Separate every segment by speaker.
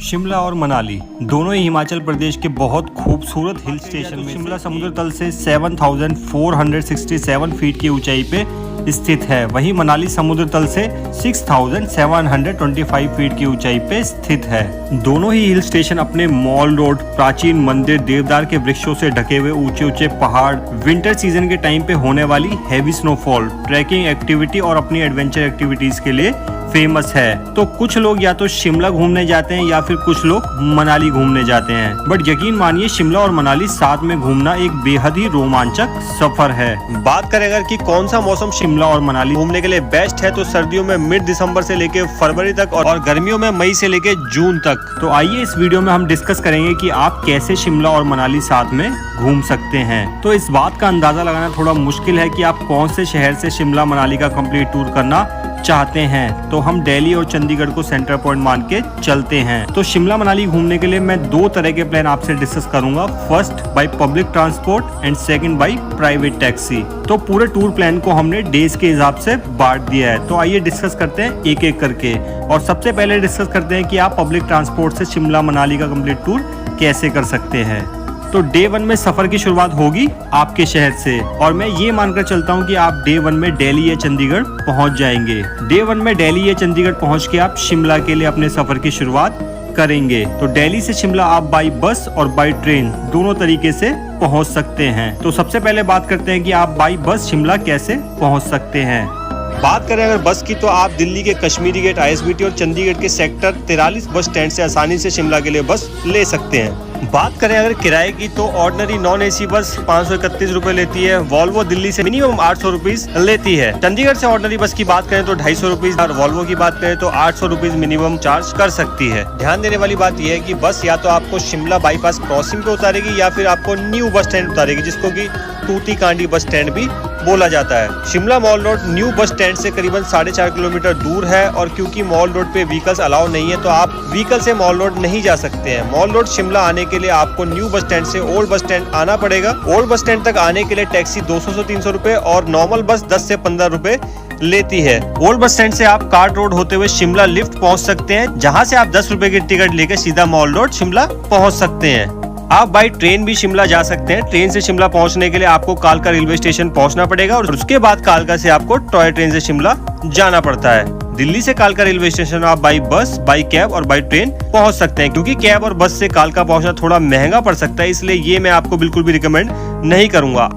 Speaker 1: शिमला और मनाली दोनों ही हिमाचल प्रदेश के बहुत खूबसूरत हिल स्टेशन में शिमला समुद्र तल से 7,467 फीट की ऊंचाई पे स्थित है। वहीं मनाली समुद्र तल से 6,725 फीट की ऊंचाई पे स्थित है। दोनों ही हिल स्टेशन अपने मॉल रोड, प्राचीन मंदिर, देवदार के वृक्षों से ढके हुए ऊंचे ऊंचे पहाड़, विंटर सीजन के टाइम पे होने वाली हैवी स्नोफॉल, ट्रैकिंग एक्टिविटी और अपनी एडवेंचर एक्टिविटीज के लिए फेमस है। तो कुछ लोग या तो शिमला घूमने जाते हैं या फिर कुछ लोग मनाली घूमने जाते हैं, बट यकीन मानिए शिमला और मनाली साथ में घूमना एक बेहद ही रोमांचक सफर है। बात करें अगर कि कौन सा मौसम शिमला और मनाली घूमने के लिए बेस्ट है, तो सर्दियों में मिड दिसंबर से लेके फरवरी तक और गर्मियों में मई से लेके जून तक। तो आइए इस वीडियो में हम डिस्कस करेंगे कि आप कैसे शिमला और मनाली साथ में घूम सकते हैं। तो इस बात का अंदाजा लगाना थोड़ा मुश्किल है कि आप कौन से शहर से शिमला मनाली का कंप्लीट टूर करना चाहते हैं, तो हम दिल्ली और चंडीगढ़ को सेंटर पॉइंट मान के चलते हैं। तो शिमला मनाली घूमने के लिए मैं दो तरह के प्लान आपसे डिस्कस करूंगा, first by public transport and second by private taxi. तो पूरे टूर प्लान को हमने डेज के हिसाब से बांट दिया है। तो आइए डिस्कस करते हैं एक एक करके, और सबसे पहले डिस्कस करते हैं कि आप पब्लिक ट्रांसपोर्ट से शिमला मनाली का कंप्लीट टूर कैसे कर सकते हैं। तो डे 1 में सफर की शुरुआत होगी आपके शहर से, और मैं ये मानकर चलता हूँ कि आप डे 1 में दिल्ली या चंडीगढ़ पहुँच जाएंगे। डे 1 में दिल्ली या चंडीगढ़ पहुँच के आप शिमला के लिए अपने सफर की शुरुआत करेंगे। तो दिल्ली से शिमला आप बाई बस और बाई ट्रेन दोनों तरीके से पहुँच सकते हैं। तो सबसे पहले बात करते हैं कि आप बाई बस शिमला कैसे पहुँच सकते हैं। बात करें अगर बस की, तो आप दिल्ली के कश्मीरी गेट, ISBT और चंडीगढ़ के सेक्टर 43 बस स्टैंड से आसानी से शिमला के लिए बस ले सकते हैं। बात करें अगर किराए की, तो ऑर्डिनरी नॉन AC बस 531 रुपए लेती है। वॉल्वो दिल्ली से मिनिमम 800 रुपीज लेती है। चंडीगढ़ से ऑर्डिनरी बस की बात करें तो 250 रुपीज, और वॉल्वो की बात करें तो 800 रुपीज मिनिमम चार्ज कर सकती है। ध्यान देने वाली बात यह है कि बस या तो आपको शिमला बाईपास क्रॉसिंग पे उतारेगी या फिर आपको न्यू बस स्टैंड उतारेगी, जिसको की टूटी कांडी बस स्टैंड भी बोला जाता है। Shimla mall road new bus stand से करीबन 4.5 किलोमीटर दूर है, और क्योंकि मॉल रोड पे व्हीकल्स अलाउ नहीं है, तो आप व्हीकल से मॉल रोड नहीं जा सकते हैं। मॉल रोड शिमला आने के लिए आपको न्यू बस स्टैंड से ओल्ड बस स्टैंड आना पड़ेगा। ओल्ड बस स्टैंड तक आने के लिए टैक्सी 200 से 300 रुपए और नॉर्मल बस 10 से 15 रुपए लेती है। ओल्ड बस स्टैंड से आप कार्ट रोड होते हुए शिमला लिफ्ट पहुंच सकते हैं, जहां से आप 10 रुपए की टिकट लेकर सीधा मॉल रोड शिमला पहुंच सकते हैं। आप बाई ट्रेन भी शिमला जा सकते हैं। ट्रेन से शिमला पहुंचने के लिए आपको कालका रेलवे स्टेशन पहुंचना पड़ेगा, और उसके बाद कालका से आपको टॉय ट्रेन से शिमला जाना पड़ता है। दिल्ली से कालका रेलवे स्टेशन आप बाई बस, बाई कैब और बाई ट्रेन पहुंच सकते हैं। क्योंकि कैब और बस से कालका पहुंचना थोड़ा महंगा पड़ सकता है, इसलिए ये मैं आपको बिल्कुल भी रिकमेंड नहीं करूंगा।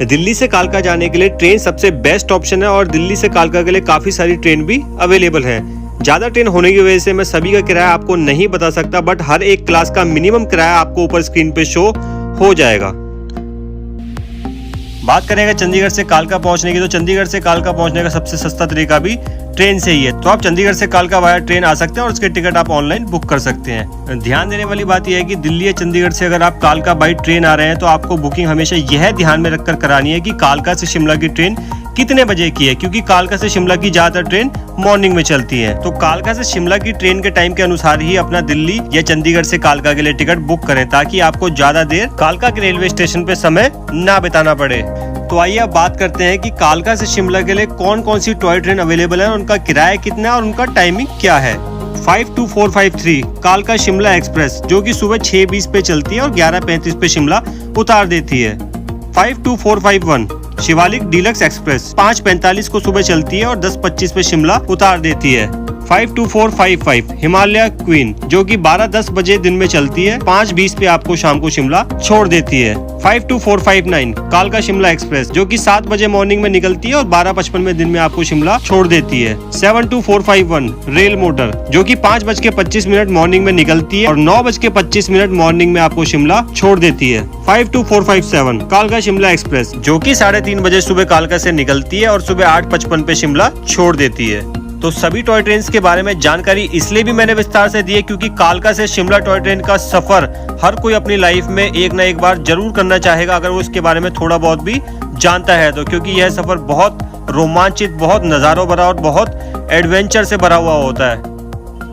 Speaker 1: दिल्ली से कालका जाने के लिए ट्रेन सबसे बेस्ट ऑप्शन है, और दिल्ली से कालका के लिए काफी सारी ट्रेन भी अवेलेबल है। ज्यादा ट्रेन होने की वजह से मैं सभी का किराया आपको नहीं बता सकता, बट हर एक क्लास का मिनिमम किराया आपको ऊपर स्क्रीन पे शो हो जाएगा। बात करेंगे चंडीगढ़ से कालका पहुंचने की, तो चंडीगढ़ से कालका पहुंचने का सबसे सस्ता तरीका भी ट्रेन से ही है। तो आप चंडीगढ़ से कालका वाया ट्रेन आ सकते हैं, और उसके टिकट आप ऑनलाइन बुक कर सकते हैं। ध्यान देने वाली बात यह है कि दिल्ली या चंडीगढ़ से अगर आप कालका बाई ट्रेन आ रहे हैं, तो आपको बुकिंग हमेशा यह ध्यान में रखकर करानी है कि कालका से शिमला की ट्रेन कितने बजे की है, क्योंकि कालका से शिमला की ज्यादातर ट्रेन मॉर्निंग में चलती है। तो कालका से शिमला की ट्रेन के टाइम के अनुसार ही अपना दिल्ली या चंडीगढ़ से कालका के लिए टिकट बुक करें, ताकि आपको ज्यादा देर कालका के रेलवे स्टेशन पे समय ना बिताना पड़े। तो आइए अब बात करते हैं कि कालका से शिमला के लिए कौन कौन सी टॉय ट्रेन अवेलेबल है, उनका किराया कितना है और उनका टाइमिंग क्या है। 52453 कालका शिमला एक्सप्रेस, जो कि सुबह 6:20 पे चलती है और 11:35 पे शिमला उतार देती है। 52451 शिवालिक डीलक्स एक्सप्रेस 5:45 को सुबह चलती है और 10:25 पे शिमला उतार देती है। 52455 हिमालय क्वीन, जो कि 12:10 बजे दिन में चलती है, 5:20 पे आपको शाम को शिमला छोड़ देती है। 52459 कालका शिमला एक्सप्रेस, जो कि 7 बजे मॉर्निंग में निकलती है और 12:55 में दिन में आपको शिमला छोड़ देती है। 72451 रेल मोटर, जो कि 5:25 मॉर्निंग में निकलती है और 9:25 मॉर्निंग में आपको शिमला छोड़ देती है। 52457 कालका शिमला एक्सप्रेस, जो कि 3:30 बजे सुबह कालका से निकलती है और सुबह 8:55 पे शिमला छोड़ देती है। तो सभी टॉय ट्रेन के बारे में जानकारी इसलिए भी मैंने विस्तार से दी है, क्योंकि कालका से शिमला टॉय ट्रेन का सफर हर कोई अपनी लाइफ में एक ना एक बार जरूर करना चाहेगा, अगर वो इसके बारे में थोड़ा बहुत भी जानता है तो। क्योंकि यह सफर बहुत रोमांचित, बहुत नज़ारों भरा और बहुत एडवेंचर से भरा हुआ होता है।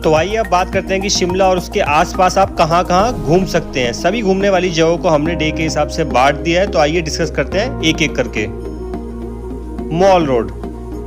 Speaker 1: तो आइए अब बात करते हैं कि शिमला और उसके आसपास आप कहां कहां घूम सकते हैं। सभी घूमने वाली जगहों को हमने डे के हिसाब से बांट दिया है। तो आइए डिस्कस करते हैं एक एक करके। मॉल रोड,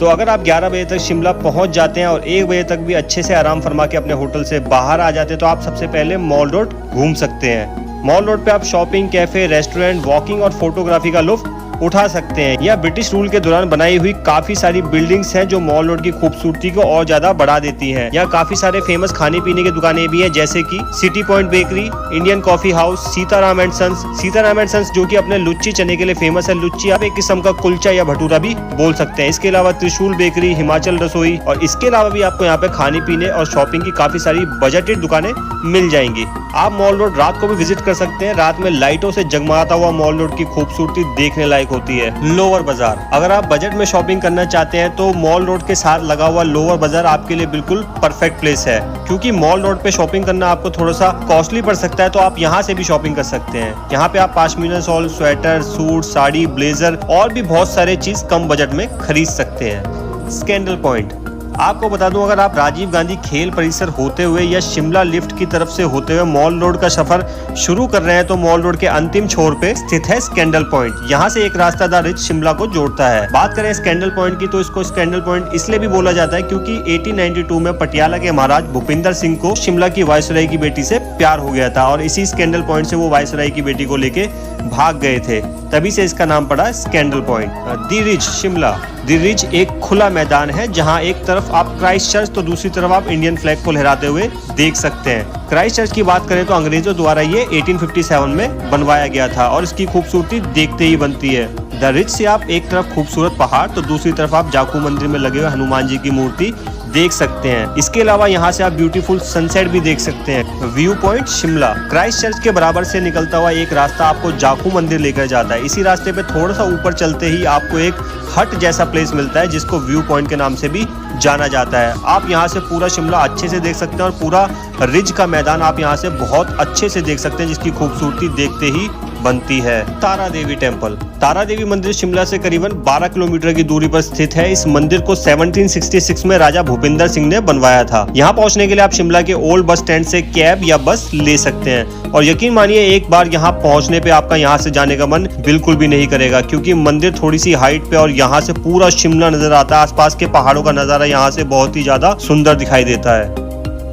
Speaker 1: तो अगर आप 11 बजे तक शिमला पहुंच जाते हैं और 1 बजे तक भी अच्छे से आराम फरमा के अपने होटल से बाहर आ जाते हैं तो आप सबसे पहले मॉल रोड घूम सकते हैं। मॉल रोड पे आप शॉपिंग, कैफे, रेस्टोरेंट, वॉकिंग और फोटोग्राफी का लुत्फ उठा सकते हैं। यह ब्रिटिश रूल के दौरान बनाई हुई काफी सारी बिल्डिंग्स हैं जो मॉल रोड की खूबसूरती को और ज्यादा बढ़ा देती हैं। यहाँ काफी सारे फेमस खाने पीने की दुकानें भी हैं, जैसे कि city point bakery, Indian coffee house, Sitaram and sons जो कि अपने लुच्ची चने के लिए फेमस है। लुच्ची आप एक किस्म का कुलचा या भटूरा भी बोल सकते हैं। इसके अलावा त्रिशूल बेकरी, हिमाचल रसोई और इसके अलावा भी आपको यहाँ पे खाने पीने और शॉपिंग की काफी सारी बजटेड दुकानें मिल जाएंगी। आप मॉल रोड रात को भी विजिट कर सकते हैं। रात में लाइटों से जगमगाता हुआ मॉल रोड की खूबसूरती देखने लायक होती है। लोअर बाजार, अगर आप बजट में शॉपिंग करना चाहते हैं तो मॉल रोड के साथ लगा हुआ लोअर बाजार आपके लिए बिल्कुल परफेक्ट प्लेस है, क्योंकि मॉल रोड पे शॉपिंग करना आपको थोड़ा सा कॉस्टली पड़ सकता है, तो आप यहाँ से भी शॉपिंग कर सकते हैं। यहाँ पे आप pashmina shawl, sweater, suit, sari, blazer और भी बहुत सारे चीज कम बजट में खरीद सकते हैं। स्कैंडल पॉइंट, आपको बता दूं, अगर आप राजीव गांधी खेल परिसर होते हुए या शिमला लिफ्ट की तरफ से होते हुए मॉल रोड का सफर शुरू कर रहे हैं तो मॉल रोड के अंतिम छोर पे स्थित है स्कैंडल पॉइंट। यहाँ से एक रास्ता द रिच शिमला को जोड़ता है। बात करें स्कैंडल पॉइंट की तो इसको स्कैंडल पॉइंट इसलिए भी बोला जाता है क्योंकि 1892 में पटियाला के महाराज भूपिंदर सिंह को शिमला की वायसराय की बेटी से प्यार हो गया था और इसी स्कैंडल पॉइंट से वो वायसराय की बेटी को लेके भाग गए थे, तभी से इसका नाम पड़ा scandal point. The ridge Shimla, the ridge एक खुला मैदान है जहां एक तरफ आप क्राइस्ट चर्च तो दूसरी तरफ आप इंडियन फ्लैग को लहराते हुए देख सकते हैं। क्राइस्ट चर्च की बात करें तो अंग्रेजों द्वारा ये 1857 में बनवाया गया था और इसकी खूबसूरती देखते ही बनती है। द रिज से आप एक तरफ खूबसूरत पहाड़ तो दूसरी तरफ आप जाकू मंदिर में लगे हुए हनुमान जी की मूर्ति देख सकते हैं। इसके अलावा यहाँ से आप ब्यूटीफुल सनसेट भी देख सकते हैं। View point Shimla, Christ church के बराबर से निकलता हुआ एक रास्ता आपको जाकू मंदिर लेकर जाता है। इसी रास्ते पे थोड़ा सा ऊपर चलते ही आपको एक हट जैसा प्लेस मिलता है जिसको व्यू पॉइंट के नाम से भी जाना जाता है। आप यहाँ से पूरा शिमला अच्छे से देख सकते हैं और पूरा रिज का मैदान आप यहाँ से बहुत अच्छे से देख सकते हैं, जिसकी खूबसूरती देखते ही बनती है। तारा देवी टेम्पल, तारा देवी मंदिर शिमला से करीबन 12 किलोमीटर की दूरी पर स्थित है। इस मंदिर को 1766 में राजा भूपिंदर सिंह ने बनवाया था। यहाँ पहुँचने के लिए आप शिमला के ओल्ड बस स्टैंड से कैब या बस ले सकते हैं और यकीन मानिए एक बार यहाँ पहुँचने पे आपका यहाँ से जाने का मन बिल्कुल भी नहीं करेगा, क्योंकि मंदिर थोड़ी सी हाइट पे और यहाँ से पूरा शिमला नजर आता है। आसपास के पहाड़ों का नजारा यहाँ से बहुत ही ज्यादा सुंदर दिखाई देता है।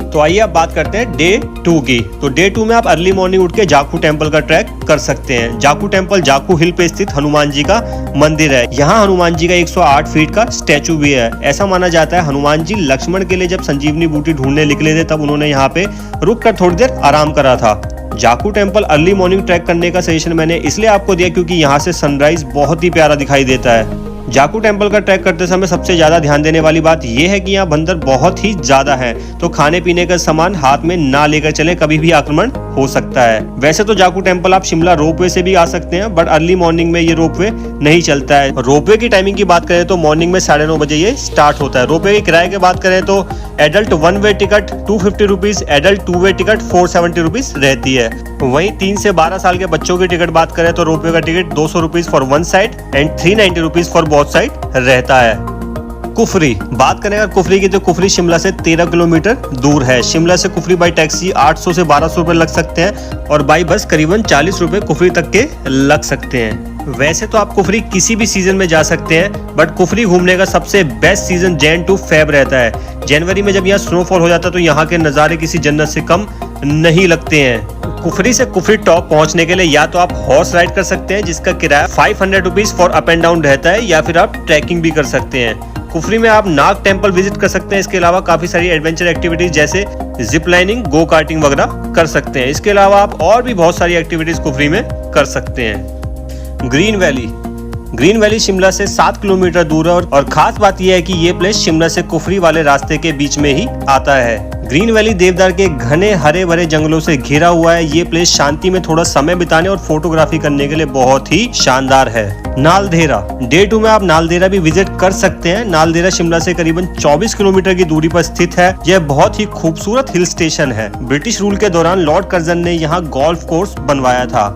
Speaker 1: तो आइए आप बात करते हैं डे 2 की। तो डे 2 में आप अर्ली मॉर्निंग उठ के जाकू टेम्पल का ट्रैक कर सकते हैं। जाकू टेम्पल जाकू हिल पे स्थित हनुमान जी का मंदिर है। यहाँ हनुमान जी का 108 फीट का स्टैचू भी है। ऐसा माना जाता है हनुमान जी लक्ष्मण के लिए जब संजीवनी बूटी ढूंढने निकले थे तब उन्होंने यहाँ पे रुक कर थोड़ी देर आराम करा था। Jakhu temple early morning trek करने का सजेशन मैंने इसलिए आपको दिया क्योंकि यहाँ से सनराइज बहुत ही प्यारा दिखाई देता है। जाकू टेम्पल का ट्रैक करते समय सबसे ज्यादा ध्यान देने वाली बात यह है कि यहाँ बंदर बहुत ही ज्यादा है, तो खाने पीने का सामान हाथ में ना लेकर चले, कभी भी आक्रमण हो सकता है। वैसे तो जाकू टेम्पल आप शिमला रोपवे से भी आ सकते हैं, बट अर्ली मॉर्निंग में ये रोपवे नहीं चलता है। रोपवे की टाइमिंग की बात करें तो मॉर्निंग में 9:30 बजे ये स्टार्ट होता है। रोपवे के किराए की बात करें तो एडल्ट 1 वे टिकट 250 रुपीज, एडल्ट 2 वे टिकट 470 रुपीज रहती है। वहीं 3 से 12 साल के बच्चों की टिकट बात करें तो रोपवे का ticket 200 rupees for one side and 390 rupees for both side रहता है। कुफरी, बात करें अगर कुफरी की तो कुफरी शिमला से 13 किलोमीटर दूर है। शिमला से कुफरी बाई टैक्सी 800 से 1200 रुपए लग सकते हैं और बाई बस करीबन 40 रुपए कुफरी तक के लग सकते हैं। वैसे तो आप कुफरी किसी भी सीजन में जा सकते हैं, बट कुफरी घूमने का सबसे best season Jan to Feb रहता है। जनवरी में जब यहाँ स्नोफॉल हो जाता है तो यहाँ के नज़ारे किसी जन्नत से कम नहीं लगते हैं। कुफरी से कुफरी टॉप पहुंचने के लिए या तो आप हॉर्स राइड कर सकते हैं जिसका किराया 500 rupees for up and down रहता है, या फिर आप ट्रैकिंग भी कर सकते हैं। कुफरी में आप नाग टेम्पल विजिट कर सकते हैं। इसके अलावा काफी सारी एडवेंचर एक्टिविटीज जैसे जिप लाइनिंग, गो कार्टिंग वगैरह कर सकते हैं। इसके अलावा आप और भी बहुत सारी एक्टिविटीज कुफरी में कर सकते हैं। Green valley, green valley Shimla से 7 किलोमीटर दूर है और खास बात यह है कि ये प्लेस शिमला से कुफरी वाले रास्ते के बीच में ही आता है। ग्रीन वैली देवदार के घने हरे भरे जंगलों से घिरा हुआ है। ये प्लेस शांति में थोड़ा समय बिताने और फोटोग्राफी करने के लिए बहुत ही शानदार है। नालदेहरा, डे 2 में आप नालदेहरा भी विजिट कर सकते हैं। नालदेहरा शिमला से करीबन 24 किलोमीटर की दूरी पर स्थित है। यह बहुत ही खूबसूरत हिल स्टेशन है। ब्रिटिश रूल के दौरान लॉर्ड कर्जन ने यहाँ गोल्फ कोर्स बनवाया था।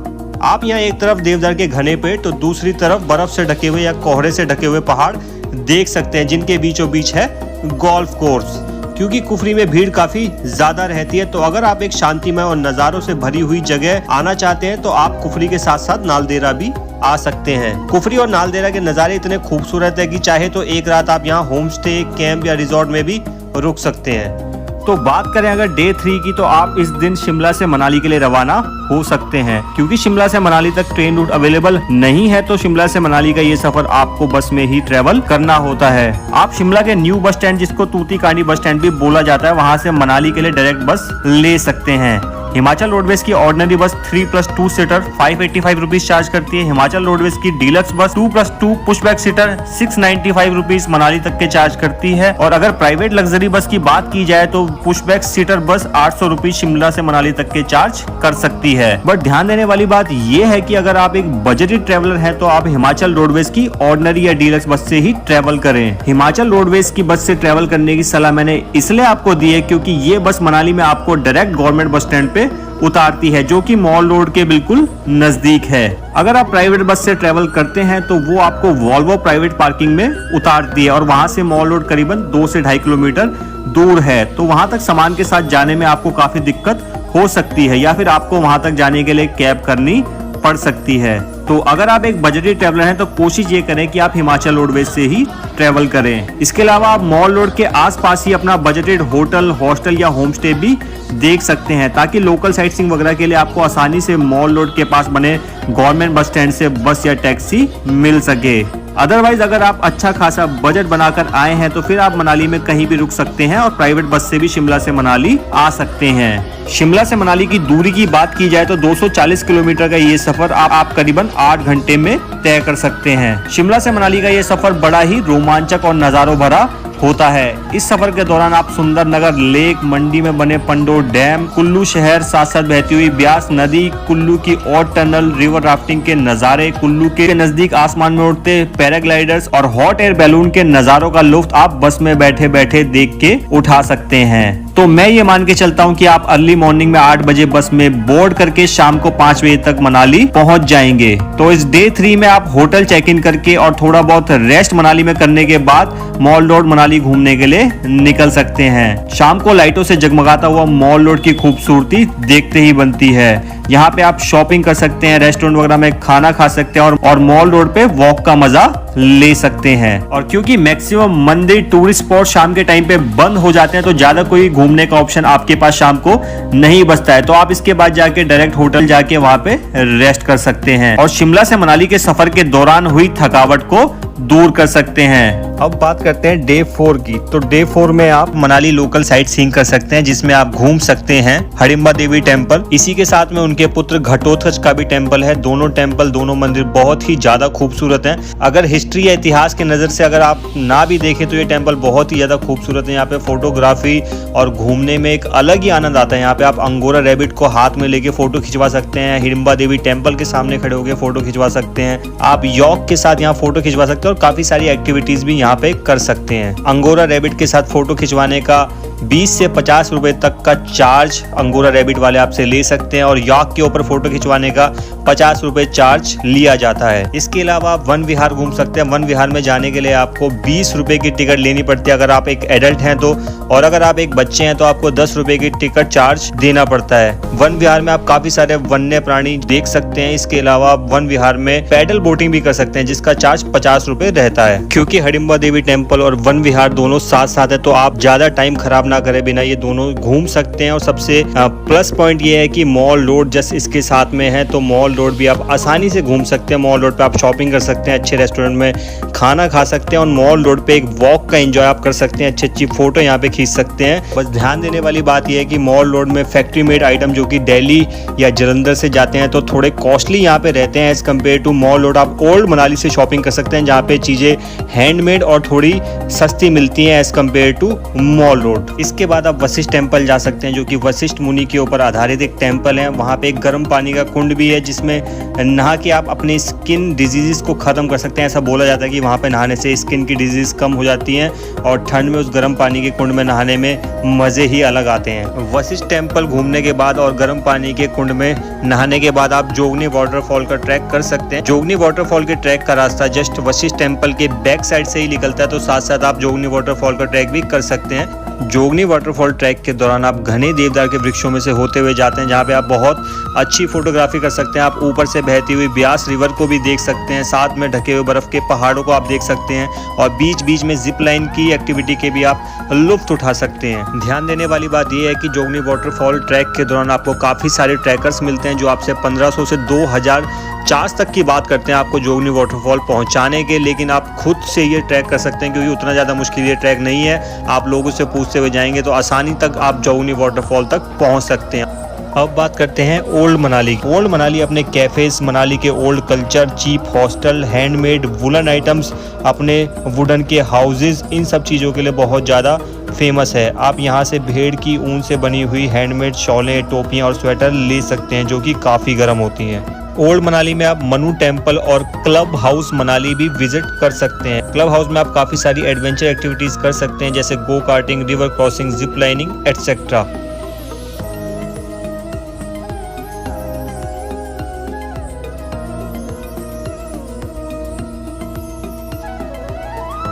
Speaker 1: आप यहाँ एक तरफ देवदार के घने पेड़ तो दूसरी तरफ बर्फ से ढके हुए या कोहरे से ढके हुए पहाड़ देख सकते हैं, जिनके बीचों बीच है गोल्फ कोर्स। क्योंकि कुफरी में भीड़ काफी ज्यादा रहती है, तो अगर आप एक शांतिमय और नजारों से भरी हुई जगह आना चाहते हैं तो आप कुफरी के साथ साथ नालदेहरा भी आ सकते हैं। कुफरी और नालदेहरा के नज़ारे इतने खूबसूरत है कि चाहे तो एक रात आप यहाँ होम स्टे, कैंप या रिजॉर्ट में भी रुक सकते हैं। तो बात करें अगर डे 3 की, तो आप इस दिन शिमला से मनाली के लिए रवाना हो सकते हैं। क्योंकि शिमला से मनाली तक ट्रेन रूट अवेलेबल नहीं है, तो शिमला से मनाली का ये सफर आपको बस में ही ट्रेवल करना होता है। आप शिमला के न्यू बस स्टैंड, जिसको तूती कांडी बस स्टैंड भी बोला जाता है, वहां से मनाली के लिए डायरेक्ट बस ले सकते हैं। हिमाचल रोडवेज की ऑर्डिनरी बस 3+2 सीटर 585 रुपीज चार्ज करती है। हिमाचल रोडवेज की डीलक्स बस 2+2 पुशबैक सीटर 695 रुपीज मनाली तक के चार्ज करती है। और अगर प्राइवेट लग्जरी बस की बात की जाए तो pushback seater bus 800 rupees Shimla से मनाली तक के चार्ज कर सकती है। बट ध्यान देने वाली बात यह है कि अगर आप एक बजटेड ट्रेवलर हैं तो आप हिमाचल रोडवेज की ऑर्डिनरी या डीलक्स बस से ही ट्रेवल करें। हिमाचल रोडवेज की बस से ट्रेवल करने की सलाह मैंने इसलिए आपको दी है क्योंकि ये बस मनाली में आपको डायरेक्ट गवर्नमेंट बस स्टैंड पे उतारती है, जो कि मॉल रोड के बिल्कुल नजदीक है। अगर आप प्राइवेट बस से ट्रेवल करते हैं तो वो आपको वॉल्वो प्राइवेट पार्किंग में उतारती है और वहां से मॉल रोड करीबन 2 से 2.5 किलोमीटर दूर है। तो वहां तक सामान के साथ जाने में आपको काफी दिक्कत हो सकती है या फिर आपको वहां तक जाने के लिए कैब करनी पड़ सकती है। तो अगर आप एक बजटेड ट्रैवलर हैं तो कोशिश ये करें कि आप हिमाचल रोडवेज से ही ट्रैवल करें। इसके अलावा आप मॉल रोड के आसपास ही अपना बजटेड होटल, हॉस्टल या होम स्टे भी देख सकते हैं, ताकि लोकल साइट सीइंग वगैरह के लिए आपको आसानी से मॉल रोड के पास बने गवर्नमेंट बस स्टैंड से बस या टैक्सी मिल सके। अदरवाइज अगर आप अच्छा खासा बजट बनाकर आए हैं तो फिर आप मनाली में कहीं भी रुक सकते हैं और प्राइवेट बस से भी शिमला से मनाली आ सकते हैं। शिमला से मनाली की दूरी की बात की जाए तो 240 किलोमीटर का ये सफर आप करीबन 8 घंटे में तय कर सकते हैं। शिमला से मनाली का ये सफर बड़ा ही रोमांचक और नजारों भरा होता है। इस सफर के दौरान आप सुंदरनगर लेक, मंडी में बने पंडो डैम, कुल्लू शहर, साथ साथ बहती हुई ब्यास नदी, कुल्लू की और टनल, रिवर राफ्टिंग के नजारे, कुल्लू के नजदीक आसमान में उड़ते पैराग्लाइडर्स और हॉट एयर बैलून के नजारों का लुत्फ आप बस में बैठे बैठे देख के उठा सकते हैं। तो मैं ये मान के चलता हूँ कि आप अर्ली मॉर्निंग में 8 बजे बस में बोर्ड करके शाम को 5 बजे तक मनाली पहुंच जाएंगे। तो इस डे 3 में आप होटल चेक इन करके और थोड़ा बहुत रेस्ट मनाली में करने के बाद मॉल रोड मनाली घूमने के लिए निकल सकते हैं। शाम को लाइटों से जगमगाता हुआ मॉल रोड की खूबसूरती देखते ही बनती है। यहाँ पे आप शॉपिंग कर सकते हैं, रेस्टोरेंट वगैरह में खाना खा सकते हैं और मॉल रोड पे वॉक का मजा ले सकते हैं। और क्योंकि मैक्सिमम मंदिर, टूरिस्ट स्पॉट शाम के टाइम पे बंद हो जाते हैं तो ज्यादा कोई घूमने का ऑप्शन आपके पास शाम को नहीं बचता है। तो आप इसके बाद जाके डायरेक्ट होटल जाके वहां पे रेस्ट कर सकते हैं और शिमला से मनाली के सफर के दौरान हुई थकावट को दूर कर सकते हैं। अब बात करते हैं डे 4 की। तो डे 4 में आप मनाली लोकल साइट सीइंग कर सकते हैं, जिसमें आप घूम सकते हैं हडिम्बा देवी टेम्पल, इसी के साथ में उनके पुत्र घटोत्कच का भी टेम्पल है। दोनों टेम्पल, दोनों मंदिर बहुत ही ज्यादा खूबसूरत हैं। अगर हिस्ट्री या इतिहास के नजर से अगर आप ना भी देखें तो ये टेम्पल बहुत ही ज्यादा खूबसूरत है। यहाँ पे फोटोग्राफी और घूमने में एक अलग ही आनंद आता है। यहाँ पे आप अंगोरा रैबिट को हाथ में लेके फोटो खिंचवा सकते हैं, हिडिम्बा देवी टेम्पल के सामने खड़े होकर फोटो खिंचवा सकते हैं, आप यॉक के साथ यहाँ फोटो खिंचवा सकते हैं और काफी सारी एक्टिविटीज भी यहाँ पे कर सकते हैं। अंगोरा रैबिट के साथ फोटो खिंचवाने का 20 से 50 रुपए तक का चार्ज अंगोरा रैबिट वाले आपसे ले सकते हैं और यॉक के ऊपर फोटो खिंचवाने का 50 रुपए चार्ज लिया जाता है। इसके अलावा आप वन विहार घूम सकते हैं। वन विहार में जाने के लिए आपको 20 रुपए की टिकट लेनी पड़ती है अगर आप एक एडल्ट हैं तो, और अगर आप एक बच्चे हैं तो आपको 10 रुपए की टिकट चार्ज देना पड़ता है। वन विहार में आप काफी सारे वन्य प्राणी देख सकते हैं। इसके अलावा आप वन विहार में पैडल बोटिंग भी कर सकते हैं, जिसका चार्ज 50 रुपए रहता है। क्योंकि हडिम्बा देवी टेम्पल और वन विहार दोनों साथ साथ है तो आप ज्यादा टाइम खराब ना करे बिना ये दोनों घूम सकते हैं। और सबसे प्लस पॉइंट ये है कि मॉल रोड जस्ट इसके साथ में है, तो मॉल रोड भी आप आसानी से घूम सकते हैं। मॉल रोड पे आप शॉपिंग कर सकते हैं, अच्छे रेस्टोरेंट में खाना खा सकते हैं और मॉल रोड पे एक वॉक का एंजॉय आप कर सकते हैं, अच्छी अच्छी फोटो यहाँ पे खींच सकते हैं। बस ध्यान देने वाली बात यह है कि मॉल रोड में फैक्ट्री मेड आइटम जो कि दिल्ली या जलंधर से जाते हैं तो थोड़े कॉस्टली यहाँ पे रहते हैं as compared to mall road. आप ओल्ड मनाली से शॉपिंग कर सकते हैं, जहाँ पे चीजें हैंडमेड और थोड़ी सस्ती मिलती हैं as compared to mall road. इसके बाद आप वशिष्ठ टेम्पल जा सकते हैं, जो कि वशिष्ठ मुनि के ऊपर आधारित एक टेम्पल है। वहाँ पे एक गर्म पानी का कुंड भी है, जिसमें नहा के आप अपनी स्किन डिजीजेस को खत्म कर सकते हैं। ऐसा बोला जाता है कि वहाँ पे नहाने से स्किन की डिजीज कम हो जाती हैं और ठंड में उस गर्म पानी के कुंड में नहाने में मजे ही अलग आते हैं। वशिष्ठ टेम्पल घूमने के बाद और गर्म पानी के कुंड में नहाने के बाद आप जोगनी वाटरफॉल का ट्रैक कर सकते हैं। जोगनी वाटरफॉल के ट्रैक का रास्ता जस्ट वशिष्ठ टेम्पल के बैक साइड से ही निकलता है, तो साथ साथ आप जोगनी वाटरफॉल का ट्रैक भी कर सकते हैं। जोगनी वाटरफॉल ट्रैक के दौरान आप घने देवदार के वृक्षों में से होते हुए जाते हैं, जहाँ पे आप बहुत अच्छी फोटोग्राफी कर सकते हैं। आप ऊपर से बहती हुई ब्यास रिवर को भी देख सकते हैं, साथ में ढके हुए बर्फ के पहाड़ों को आप देख सकते हैं और बीच बीच में जिप लाइन की एक्टिविटी के भी आप लुत्फ उठा सकते हैं। ध्यान देने वाली बात यह है कि जोगनी वाटरफॉल ट्रैक के दौरान आपको काफ़ी सारे ट्रैकर्स मिलते हैं जो आपसे 1500 से 2000 चार्ज तक की बात करते हैं आपको जोगनी वाटरफॉल पहुंचाने के, लेकिन आप खुद से ये ट्रैक कर सकते हैं क्योंकि उतना ज़्यादा मुश्किल ये ट्रैक नहीं है। आप लोगों से पूछते हुए जाएंगे तो आसानी तक आप जोगनी वाटरफॉल तक पहुंच सकते हैं। अब बात करते हैं ओल्ड मनाली। ओल्ड मनाली अपने कैफेज, मनाली के old culture, cheap hostel, handmade woollen items, अपने वुडन के हाउसेज, इन सब चीज़ों के लिए बहुत ज़्यादा फेमस है। आप यहाँ से भेड़ की ऊन से बनी हुई हैंडमेड शॉलें, टोपियाँ और स्वेटर ले सकते हैं जो कि काफ़ी गर्म होती हैं। ओल्ड मनाली में आप मनु टेम्पल और क्लब हाउस मनाली भी विजिट कर सकते हैं। क्लब हाउस में आप काफ़ी सारी एडवेंचर एक्टिविटीज़ कर सकते हैं जैसे go karting, river crossing, zip lining etcetera.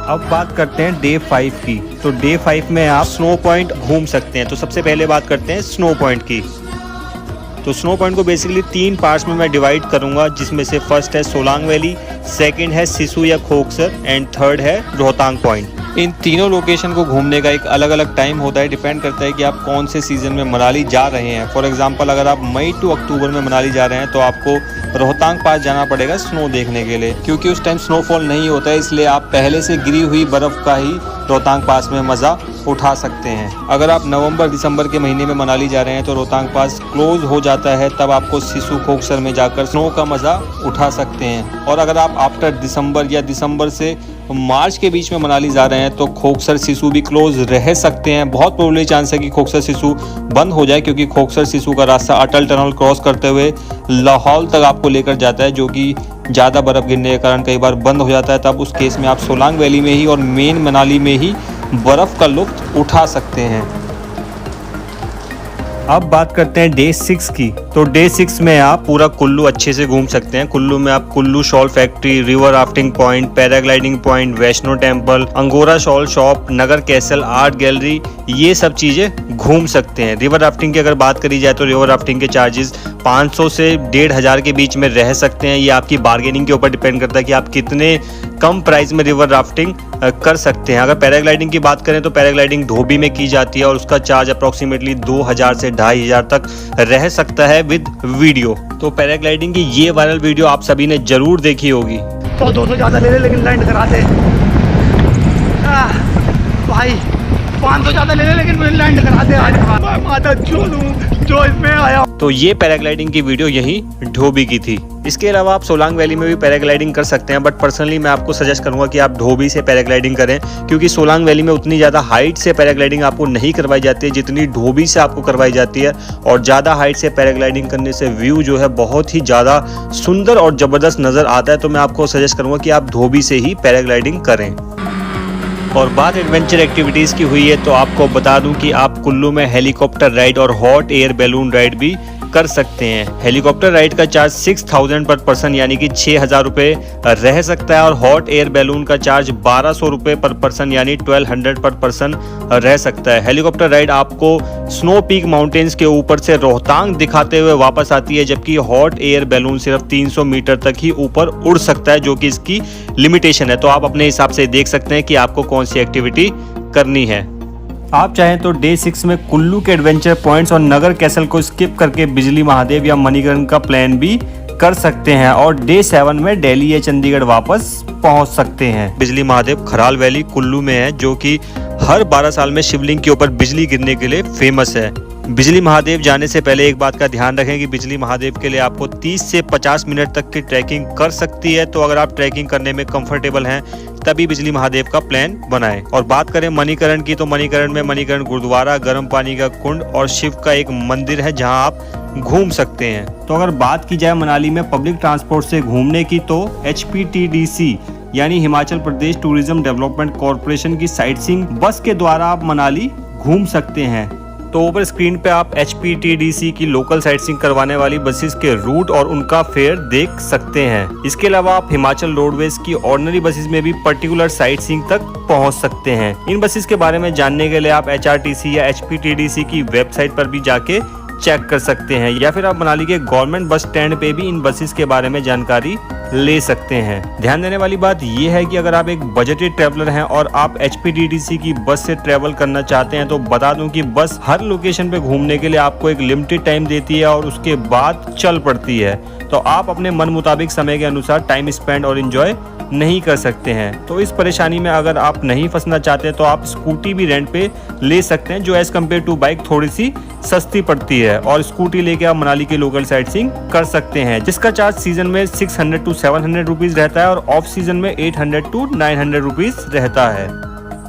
Speaker 1: अब बात करते हैं डे 5 की। तो डे 5 में आप स्नो पॉइंट घूम सकते हैं। तो सबसे पहले बात करते हैं स्नो पॉइंट की। तो स्नो पॉइंट को बेसिकली 3 पार्ट्स में मैं डिवाइड करूंगा, जिसमें से फर्स्ट है सोलांग वैली, सेकंड है सिसु या खोकसर एंड थर्ड है रोहतांग पॉइंट। इन तीनों लोकेशन को घूमने का एक अलग अलग टाइम होता है, डिपेंड करता है कि आप कौन से सीज़न में मनाली जा रहे हैं। फॉर एग्जांपल अगर आप मई टू अक्टूबर में मनाली जा रहे हैं तो आपको रोहतांग पास जाना पड़ेगा स्नो देखने के लिए, क्योंकि उस टाइम स्नोफॉल नहीं होता है, इसलिए आप पहले से गिरी हुई बर्फ़ का ही रोहतांग पास में मज़ा उठा सकते हैं। अगर आप नवंबर दिसंबर के महीने में मनाली जा रहे हैं तो रोहतांग पास क्लोज हो जाता है, तब आपको सिसु खोकसर में जाकर स्नो का मज़ा उठा सकते हैं। और अगर आप आफ्टर दिसंबर या दिसंबर से मार्च के बीच में मनाली जा रहे हैं तो खोकसर सिसु भी क्लोज रह सकते हैं। बहुत प्रोबेबली चांस है कि खोकसर सिसु बंद हो जाए, क्योंकि खोकसर सिसु का रास्ता अटल टनल क्रॉस करते हुए लाहौल तक आपको लेकर जाता है, जो कि ज़्यादा बर्फ़ गिरने के कारण कई बार बंद हो जाता है। तब उस केस में आप सोलांग वैली में ही और मेन मनाली में ही बर्फ़ का लुत्फ उठा सकते हैं। अब बात करते हैं डे 6 की। तो डे 6 में आप पूरा कुल्लू अच्छे से घूम सकते हैं। कुल्लू में आप Kullu shawl factory, river rafting point, paragliding point, Vaishno temple, angora shawl shop, Naggar castle, art gallery, ये सब चीज़ें घूम सकते हैं। रिवर राफ्टिंग की अगर बात करी जाए तो रिवर राफ्टिंग के चार्जेस 500 से 1500 के बीच में रह सकते हैं। ये आपकी बार्गेनिंग के ऊपर डिपेंड करता है कि आप कितने कम प्राइस में रिवर राफ्टिंग कर सकते हैं। अगर पैराग्लाइडिंग की बात करें तो पैराग्लाइडिंग धोबी में की जाती है और उसका चार्ज अप्रॉक्सीमेटली 2000 से 2500 तक रह सकता है विद वीडियो। तो पैराग्लाइडिंग की ये वायरल वीडियो आप सभी ने जरूर देखी होगी।
Speaker 2: तो 200 ज़्यादा ले ले लेकिन लैंड करा दे भाई, 500 ज़्यादा ले ले लेकिन लैंड करा दे। आज माता जो इसमें आया।
Speaker 1: तो ये पैराग्लाइडिंग की वीडियो यही धोबी की थी। इसके अलावा आप सोलांग वैली में भी पैराग्लाइडिंग कर सकते हैं, बट पर्सनली मैं आपको सजेस्ट करूंगा कि आप धोबी से पैराग्लाइडिंग करें, क्योंकि सोलांग वैली में उतनी ज़्यादा हाइट से पैराग्लाइडिंग आपको नहीं करवाई जाती है जितनी धोबी से आपको करवाई जाती है। और ज़्यादा हाइट से पैराग्लाइडिंग करने से व्यू जो है बहुत ही ज़्यादा सुंदर और ज़बरदस्त नज़र आता है। तो मैं आपको सजेस्ट करूँगा कि आप धोबी से ही पैराग्लाइडिंग करें। और बात एडवेंचर एक्टिविटीज़ की हुई है तो आपको बता दूं कि आप कुल्लू में हेलीकॉप्टर राइड और हॉट एयर बैलून राइड भी कर सकते हैं। हेलीकॉप्टर राइड का चार्ज 6000 पर पर्सन यानी कि 6000 रुपये रह सकता है और हॉट एयर बैलून का चार्ज 1200 रुपये पर पर्सन यानी 1200 पर पर्सन रह सकता है। हेलीकॉप्टर राइड आपको स्नो पीक माउंटेन्स के ऊपर से रोहतांग दिखाते हुए वापस आती है, जबकि हॉट एयर बैलून सिर्फ 300 मीटर तक ही ऊपर उड़ सकता है, जो कि इसकी लिमिटेशन है। तो आप अपने हिसाब से देख सकते हैं कि आपको कौन सी एक्टिविटी करनी है। आप चाहें तो डे 6 में कुल्लू के एडवेंचर पॉइंट्स और नगर कैसल को स्किप करके बिजली महादेव या मणिकरण का प्लान भी कर सकते हैं और डे 7 में दिल्ली या चंडीगढ़ वापस पहुंच सकते हैं। बिजली महादेव खराल वैली कुल्लू में है, जो कि हर 12 साल में शिवलिंग के ऊपर बिजली गिरने के लिए फेमस है। बिजली महादेव जाने से पहले एक बात का ध्यान रखें कि बिजली महादेव के लिए आपको 30 से 50 मिनट तक की ट्रैकिंग कर सकती है। तो अगर आप ट्रैकिंग करने में कंफर्टेबल हैं तभी बिजली महादेव का प्लान बनाएं। और बात करें मणिकरण की, तो मणिकरण में मणिकरण गुरुद्वारा, गर्म पानी का कुंड और शिव का एक मंदिर है जहां आप घूम सकते हैं। तो अगर बात की जाए मनाली में पब्लिक ट्रांसपोर्ट से घूमने की, तो HPTDC यानी Himachal Pradesh tourism development corporation की साइट सीइंग बस के द्वारा आप मनाली घूम सकते हैं। तो ऊपर स्क्रीन पे आप HPTDC की लोकल साइट सीइंग करवाने वाली बसेस के रूट और उनका फेयर देख सकते हैं। इसके अलावा आप हिमाचल रोडवेज की ऑर्डिनरी बसेस में भी पर्टिकुलर साइट सीइंग तक पहुंच सकते हैं। इन बसेस के बारे में जानने के लिए आप HRTC या HPTDC की वेबसाइट पर भी जाके चेक कर सकते हैं, या फिर आप मनाली के गवर्नमेंट बस स्टैंड पे भी इन बसेस के बारे में जानकारी ले सकते हैं। ध्यान देने वाली बात यह है कि अगर आप एक बजटेड ट्रैवलर हैं और आप HPTDC की बस से ट्रैवल करना चाहते हैं, तो बता दूं कि बस हर लोकेशन पे घूमने के लिए आपको एक लिमिटेड टाइम देती है और उसके बाद चल पड़ती है। तो आप अपने मन मुताबिक समय के अनुसार टाइम स्पेंड और एंजॉय नहीं कर सकते हैं। तो इस परेशानी में अगर आप नहीं फंसना चाहते तो आप स्कूटी भी रेंट पे ले सकते हैं, जो एज कम्पेयर टू बाइक थोड़ी सी सस्ती पड़ती है, और स्कूटी लेके आप मनाली की लोकल साइट सीइंग कर सकते हैं, जिसका चार्ज सीजन में 600 to 700 रुपीज रहता है और ऑफ सीजन में 800 to 900 रुपीज रहता है।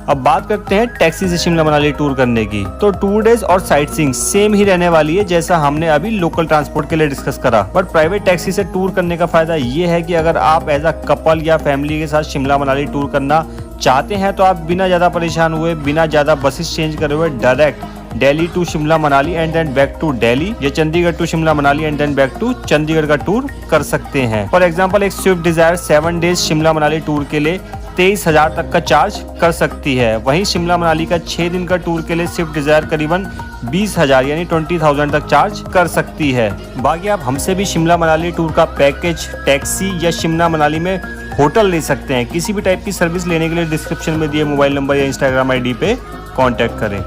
Speaker 1: अब बात करते हैं टैक्सी से शिमला मनाली टूर करने की। तो 2 डेज और साइट सीइंग सेम ही रहने वाली है जैसा हमने अभी लोकल ट्रांसपोर्ट के लिए डिस्कस करा, बट प्राइवेट टैक्सी से टूर करने का फायदा ये है कि अगर आप एज अ कपल या फैमिली के साथ शिमला मनाली टूर करना चाहते हैं तो आप बिना ज्यादा परेशान हुए, बिना ज्यादा बसेस चेंज करे हुए direct Delhi to Shimla Manali and then back to Delhi, या Chandigarh to Shimla Manali and then back to Chandigarh का टूर कर सकते हैं। फॉर एग्जांपल एक Swift Dzire 7 days Shimla Manali tour के लिए 23,000 तक का चार्ज कर सकती है। वहीं शिमला मनाली का 6 दिन का टूर के लिए स्विफ्ट डिजायर करीबन 20,000 यानी 20,000 तक चार्ज कर सकती है। बाकी आप हमसे भी शिमला मनाली टूर का पैकेज, टैक्सी या शिमला मनाली में होटल ले सकते हैं। किसी भी टाइप की सर्विस लेने के लिए डिस्क्रिप्शन में दिए मोबाइल नंबर या इंस्टाग्राम ID पे कांटेक्ट करें।